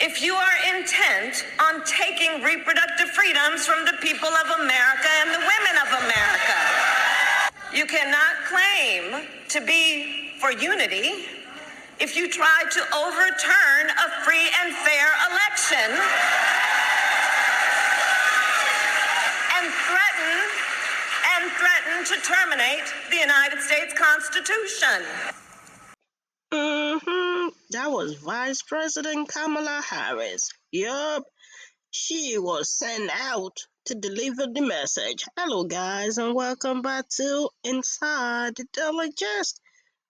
if you are intent on taking reproductive freedoms from the people of America and the women of America. You cannot claim to be for unity if you try to overturn a free and fair election and threaten to terminate the United States Constitution. That was Vice President Kamala Harris. Yup, she was sent out to deliver the message. Hello, guys, and welcome back to Inside the Daily Gist.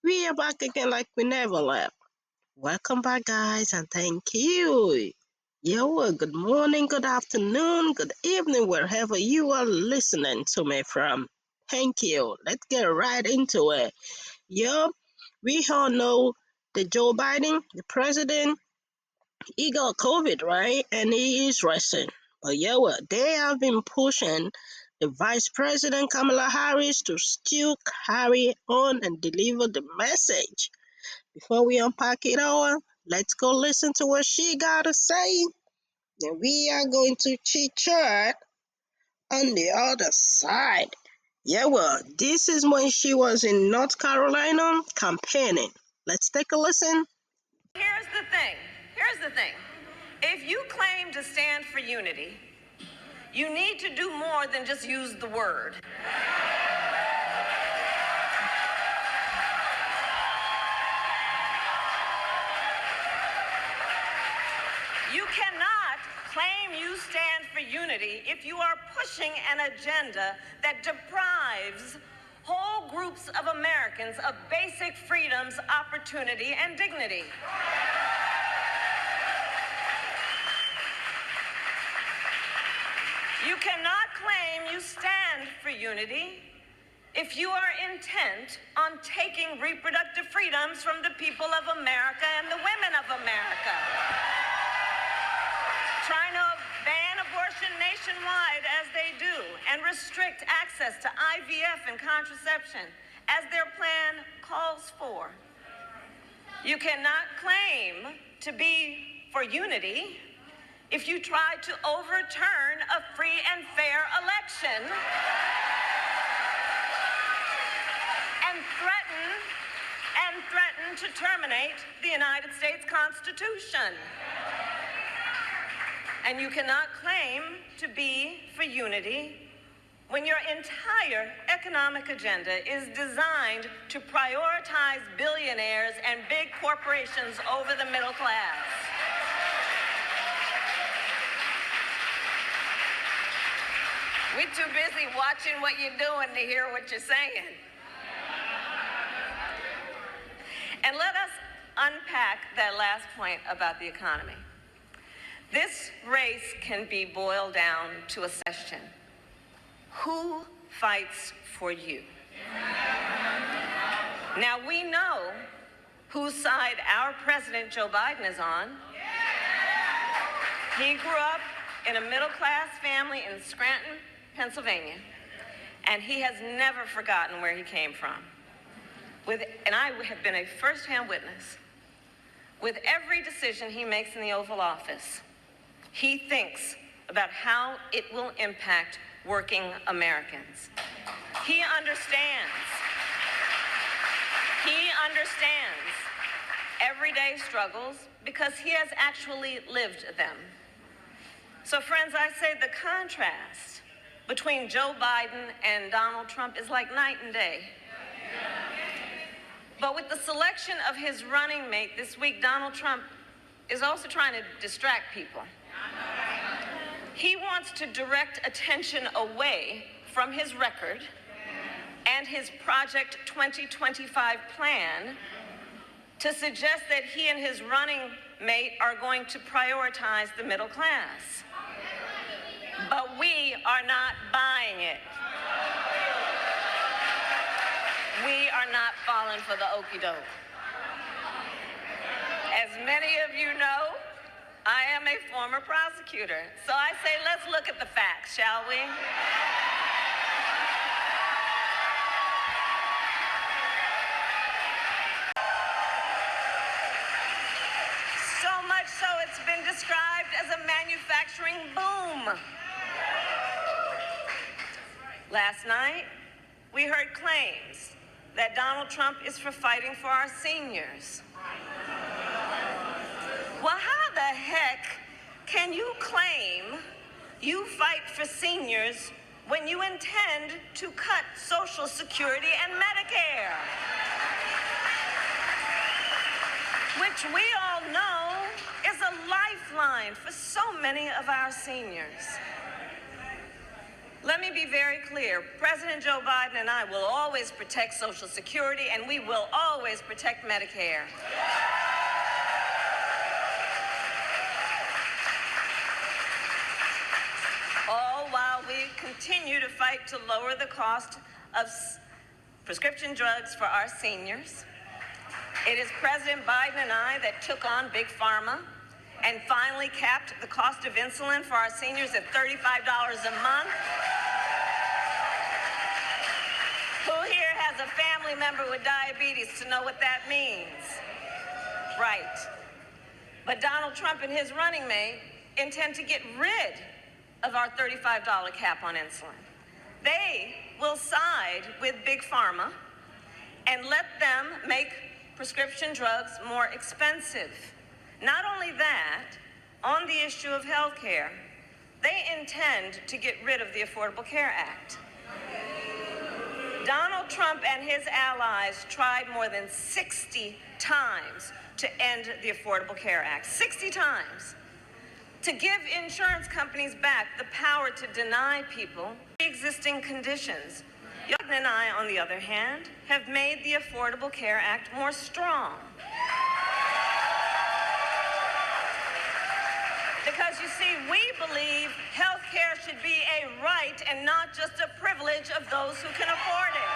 We are back again like we never left. Welcome back, guys, and thank you. Good morning, good afternoon, good evening, wherever you are listening to me from. Thank you. Let's get right into it. Yup, we all know that Joe Biden, the president, he got COVID, right? And he is resting. But they have been pushing the Vice President Kamala Harris to still carry on and deliver the message. Before we unpack it all, let's go listen to what she got to say. Then we are going to chit-chat on the other side. This is when she was in North Carolina campaigning. Let's take a listen. Here's the thing. If you claim to stand for unity, you need to do more than just use the word. You cannot claim you stand for unity if you are pushing an agenda that deprives whole groups of Americans of basic freedoms, opportunity, and dignity. You cannot claim you stand for unity if you are intent on taking reproductive freedoms from the people of America and the women of America. Trying to ban abortion nationwide as they do and restrict access to IVF and contraception as their plan calls for. You cannot claim to be for unity if you try to overturn a free and fair election and threaten to terminate the United States Constitution. And you cannot claim to be for unity when your entire economic agenda is designed to prioritize billionaires and big corporations over the middle class. We're too busy watching what you're doing to hear what you're saying. And let us unpack that last point about the economy. This race can be boiled down to a question: who fights for you? Now, we know whose side our President Joe Biden is on. He grew up in a middle-class family in Scranton, Pennsylvania, and he has never forgotten where he came from. And I have been a first-hand witness. With every decision he makes in the Oval Office, he thinks about how it will impact working Americans. He understands everyday struggles because he has actually lived them. So, friends, I say the contrast between Joe Biden and Donald Trump is like night and day. But with the selection of his running mate this week, Donald Trump is also trying to distract people. He wants to direct attention away from his record and his Project 2025 plan to suggest that he and his running mate are going to prioritize the middle class. But we are not buying it. We are not falling for the okie doke. As many of you know, I am a former prosecutor. So I say, let's look at the facts, shall we? So much so it's been described Last night, we heard claims that Donald Trump is for fighting for our seniors. Well, how the heck can you claim you fight for seniors when you intend to cut Social Security and Medicare? Which we all know is a lifeline for so many of our seniors. Let me be very clear. President Joe Biden and I will always protect Social Security, and we will always protect Medicare. All while we continue to fight to lower the cost of prescription drugs for our seniors. It is President Biden and I that took on Big Pharma and finally capped the cost of insulin for our seniors at $35 a month. Who here has a family member with diabetes to know what that means? Right. But Donald Trump and his running mate intend to get rid of our $35 cap on insulin. They will side with Big Pharma and let them make prescription drugs more expensive. Not only that, on the issue of health care, they intend to get rid of the Affordable Care Act. Donald Trump and his allies tried more than 60 times to end the Affordable Care Act. 60 times. To give insurance companies back the power to deny people existing conditions. Biden and I, on the other hand, have made the Affordable Care Act more strong. Because you see, we believe health care should be a right and not just a privilege of those who can afford it.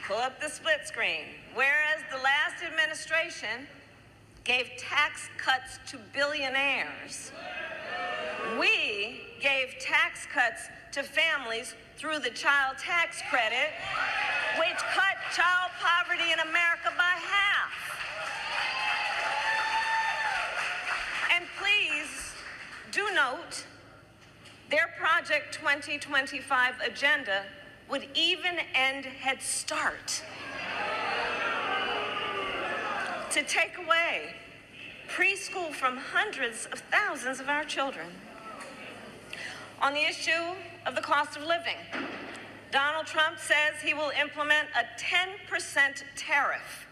Pull up the split screen. Whereas the last administration gave tax cuts to billionaires, we gave tax cuts to families through the child tax credit, which cut child poverty in America by half. And please do note, their Project 2025 agenda would even end Head Start, to take away preschool from hundreds of thousands of our children. On the issue of the cost of living, Donald Trump says he will implement a 10% tariff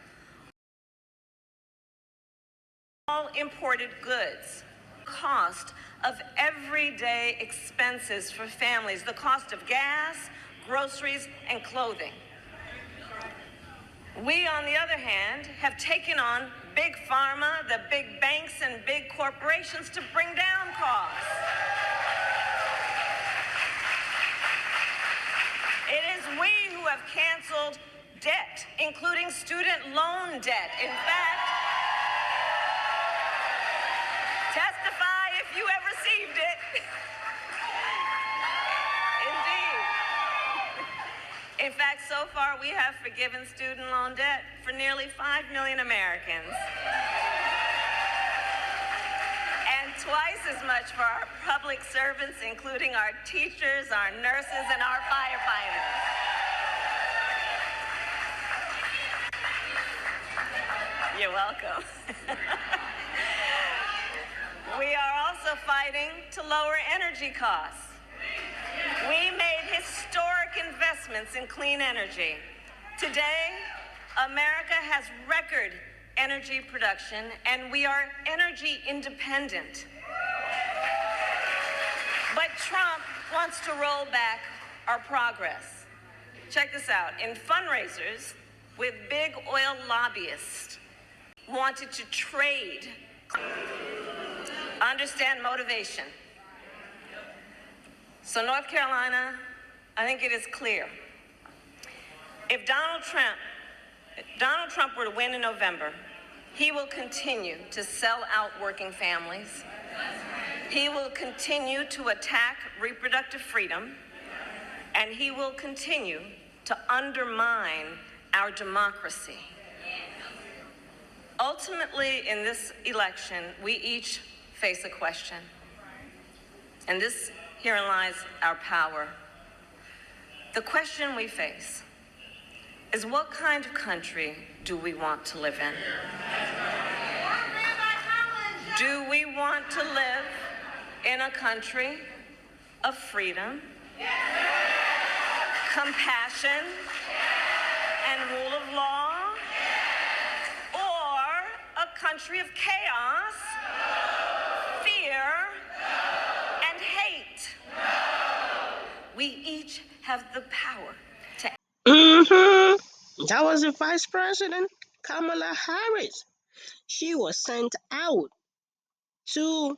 on all imported goods. Cost of everyday expenses for families, the cost of gas, groceries, and clothing. We, on the other hand, have taken on Big Pharma, the big banks, and big corporations to bring down costs. It is we who have canceled debt, including student loan debt. In fact, testify if you have received it. Indeed. In fact, so far we have forgiven student loan debt for nearly 5 million Americans. And twice as much for our public servants, including our teachers, our nurses, and our firefighters. You're welcome. We are also fighting to lower energy costs. We made historic investments in clean energy. Today, America has record energy production, and we are energy independent. But Trump wants to roll back our progress. Check this out. In fundraisers with big oil lobbyists, wanted to trade. Understand motivation. So North Carolina, I think it is clear. If Donald Trump were to win in November, he will continue to sell out working families. He will continue to attack reproductive freedom, and he will continue to undermine our democracy. Ultimately, in this election, we each face a question. And this herein lies our power. The question we face is, what kind of country do we want to live in? Do we want to live in a country of freedom, compassion, and rule of law? Or a country of chaos, fear, and hate? We each have the power to. That was the Vice President, Kamala Harris. She was sent out to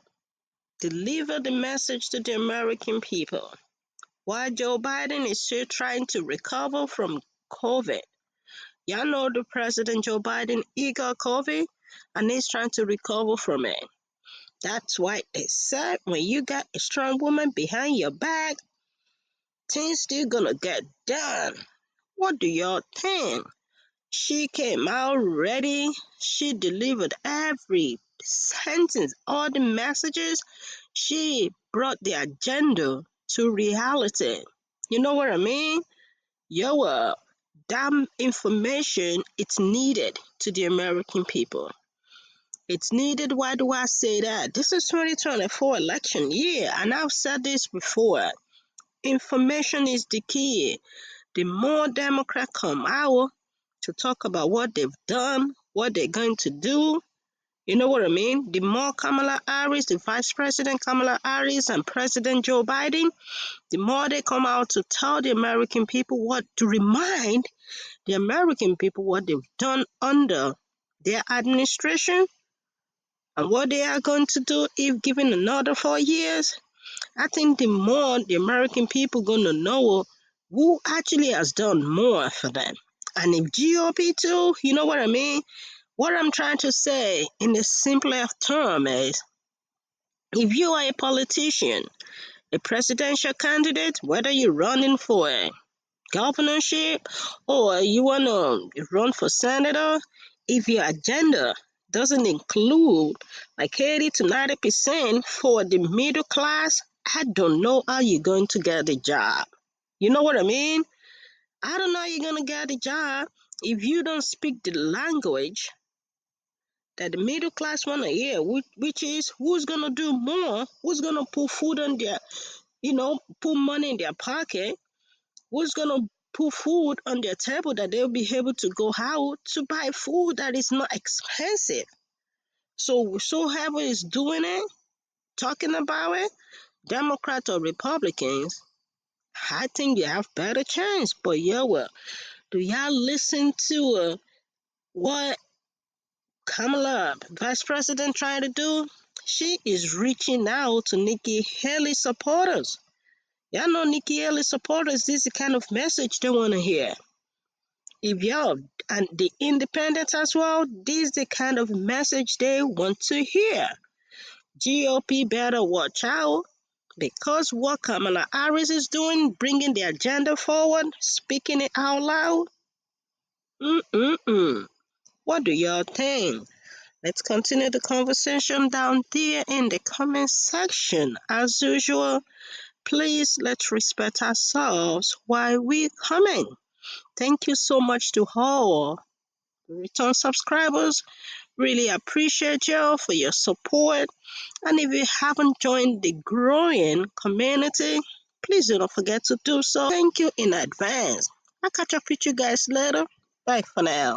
deliver the message to the American people. While Joe Biden is still trying to recover from COVID. Y'all know the President Joe Biden, he got COVID and he's trying to recover from it. That's why they said when you got a strong woman behind your back, things still gonna get done. What do y'all think? She came out ready. She delivered every sentence, all the messages. She brought the agenda to reality. You know what I mean? Yo, that information, it's needed to the American people. It's needed. Why do I say that? This is 2024 election year, and I've said this before. Information is the key. The more Democrats come out to talk about what they've done, what they're going to do, you know what I mean? The more Kamala Harris, the Vice President Kamala Harris, and President Joe Biden, the more they come out to tell the American people to remind the American people what they've done under their administration and what they are going to do if given another 4 years. I think the more the American people going to know who actually has done more for them. And if GOP too, you know what I mean? What I'm trying to say in a simpler term is, if you are a politician, a presidential candidate, whether you're running for a governorship or you want to run for senator, if your agenda doesn't include like 80 to 90% for the middle class, I don't know how you're going to get a job. You know what I mean? I don't know how you're going to get a job if you don't speak the language that the middle class want to hear, which is who's going to do more, who's going to put food on their, put money in their pocket, who's going to put food on their table that they'll be able to go out to buy food that is not expensive. So whosoever is doing it, talking about it, Democrats or Republicans, I think you have better chance. But yeah, well, do y'all listen to what Kamala, Vice President, trying to do? She is reaching out to Nikki Haley supporters. Y'all know Nikki Haley supporters, this is the kind of message they want to hear. If y'all, and the independents as well, this is the kind of message they want to hear. GOP better watch out, because what Kamala Harris is doing, bringing the agenda forward, speaking it out loud. What do y'all think? Let's continue the conversation down there in the comment section. As usual, please let's respect ourselves while we comment. Thank you so much to all return subscribers. Really appreciate y'all for your support. And if you haven't joined the growing community, please do not forget to do so. Thank you in advance. I'll catch up with you guys later. Bye for now.